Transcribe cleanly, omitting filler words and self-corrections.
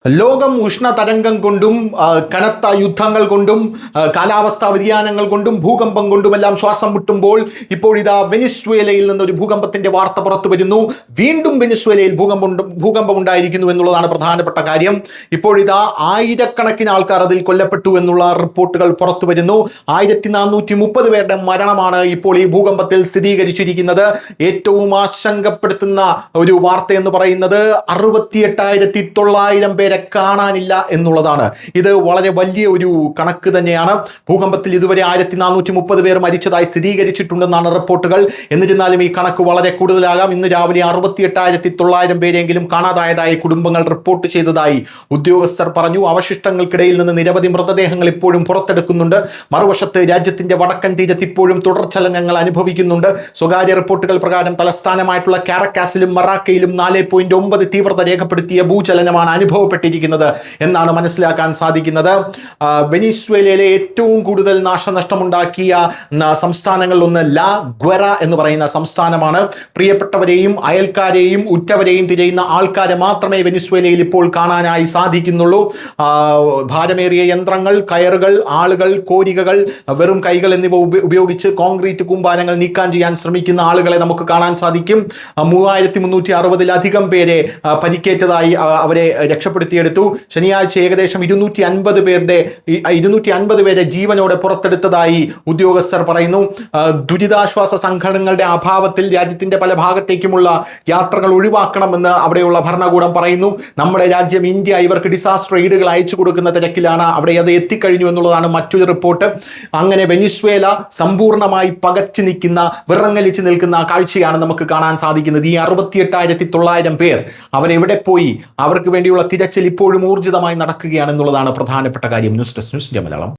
ലോകം ഉഷ്ണതരംഗം കൊണ്ടും കനത്ത യുദ്ധങ്ങൾ കൊണ്ടും കാലാവസ്ഥാ വ്യതിയാനങ്ങൾ കൊണ്ടും ഭൂകമ്പം കൊണ്ടുമെല്ലാം ശ്വാസം മുട്ടുമ്പോൾ ഇപ്പോഴിതാ വെനിസ്വേലയിൽ നിന്നൊരു ഭൂകമ്പത്തിന്റെ വാർത്ത പുറത്തു വരുന്നു. വീണ്ടും വെനിസ്വേലയിൽ ഭൂകമ്പം ഉണ്ടായിരിക്കുന്നു എന്നുള്ളതാണ് പ്രധാനപ്പെട്ട കാര്യം. ഇപ്പോഴിതാ ആയിരക്കണക്കിന് ആൾക്കാർ അതിൽ കൊല്ലപ്പെട്ടു എന്നുള്ള റിപ്പോർട്ടുകൾ പുറത്തു വരുന്നു. 1430 പേരുടെ മരണമാണ് ഇപ്പോൾ ഈ ഭൂകമ്പത്തിൽ സ്ഥിരീകരിച്ചിരിക്കുന്നത്. ഏറ്റവും ആശങ്കപ്പെടുത്തുന്ന ഒരു വാർത്ത എന്ന് പറയുന്നത് 68,900 പേരെ കാണാനില്ല എന്നുള്ളതാണ്. ഇത് വളരെ വലിയ ഒരു കണക്ക് തന്നെയാണ്. ഭൂകമ്പത്തിൽ ഇതുവരെ 1430 പേർ മരിച്ചതായി സ്ഥിരീകരിച്ചിട്ടുണ്ടെന്നാണ് റിപ്പോർട്ടുകൾ. എന്നിരുന്നാലും ഈ കണക്ക് വളരെ കൂടുതലാകാം. ഇന്ന് രാവിലെ 68,900 പേരെങ്കിലും കാണാതായതായി കുടുംബങ്ങൾ റിപ്പോർട്ട് ചെയ്തതായി ഉദ്യോഗസ്ഥർ പറഞ്ഞു. അവശിഷ്ടങ്ങൾക്കിടയിൽ നിന്ന് നിരവധി മൃതദേഹങ്ങൾ ഇപ്പോഴും പുറത്തെടുക്കുന്നുണ്ട്. മറുവശത്ത് രാജ്യത്തിന്റെ വടക്കൻ തീരത്ത് ഇപ്പോഴും തുടർചലനങ്ങൾ അനുഭവിക്കുന്നുണ്ട്. സ്വകാര്യ റിപ്പോർട്ടുകൾ പ്രകാരം തലസ്ഥാനമായിട്ടുള്ള കാരക്കാസിലും മറാക്കയിലും 4.9 തീവ്രത രേഖപ്പെടുത്തിയ ഭൂചലനമാണ് അനുഭവപ്പെട്ടിരിക്കുന്നത് എന്നാണ് മനസ്സിലാക്കാൻ സാധിക്കുന്നത്. വെനിസ്വേലയിലെ ഏറ്റവും കൂടുതൽ നാശനഷ്ടമുണ്ടാക്കിയ സംസ്ഥാനങ്ങളിലൊന്ന് ലാ ഗ്വറ എന്ന് പറയുന്ന സംസ്ഥാനമാണ്. പ്രിയപ്പെട്ടവരെയും അയൽക്കാരെയും ഉറ്റവരെയും തിരയുന്ന ആൾക്കാരെ മാത്രമേ വെനിസ്വേലയിൽ ഇപ്പോൾ കാണാനായി സാധിക്കുന്നുള്ളൂ. ഭാരമേറിയ യന്ത്രങ്ങൾ, കയറുകൾ, ആളുകൾ, കോരികകൾ, വെറും കൈകൾ എന്നിവ ഉപയോഗിച്ച് കോൺക്രീറ്റ് കൂമ്പാരങ്ങൾ നീക്കം ചെയ്യാൻ ശ്രമിക്കുന്ന ആളുകളെ നമുക്ക് കാണാൻ സാധിക്കും. 3360-ലധികം പേരെ പരിക്കേറ്റതായി അവരെ രക്ഷപ്പെടുത്തിയെടുത്തു. ശനിയാഴ്ച ഏകദേശം 250 പേരെ ജീവനോടെ പുറത്തെടുത്തതായി ഉദ്യോഗസ്ഥർ പറയുന്നു. ദുരിതാശ്വാസ സംഘടനകളുടെ അഭാവത്തിൽ രാജ്യത്തിന്റെ പല ഭാഗത്തേക്കുമുള്ള യാത്രകൾ ഒഴിവാക്കണമെന്ന് അവിടെയുള്ള ഭരണകൂടം പറയുന്നു. നമ്മുടെ രാജ്യം ഇന്ത്യ ഇവർക്ക് ഡിസാസ്റ്റർ എയ്ഡുകൾ അയച്ചു കൊടുക്കുന്ന തിരക്കിലാണ്. അവിടെ അത് എത്തിക്കഴിഞ്ഞു എന്നുള്ളതാണ് മറ്റൊരു റിപ്പോർട്ട്. അങ്ങനെ വെനിസ്വേല സമ്പൂർണ്ണമായി പകച്ചു നിൽക്കുന്ന, വിറങ്ങലിച്ച് നിൽക്കുന്ന കാഴ്ചയാണ് നമുക്ക് കാണാൻ സാധിക്കുന്നത്. ഈ 68,900 പേർ അവരെവിടെ പോയി? അവർക്ക് വേണ്ടിയുള്ള തിരച്ചിൽ ഇപ്പോഴും ഊർജിതമായി നടക്കുകയാണെന്നുള്ളതാണ് പ്രധാനപ്പെട്ട കാര്യം. News desk, news India Malayalam.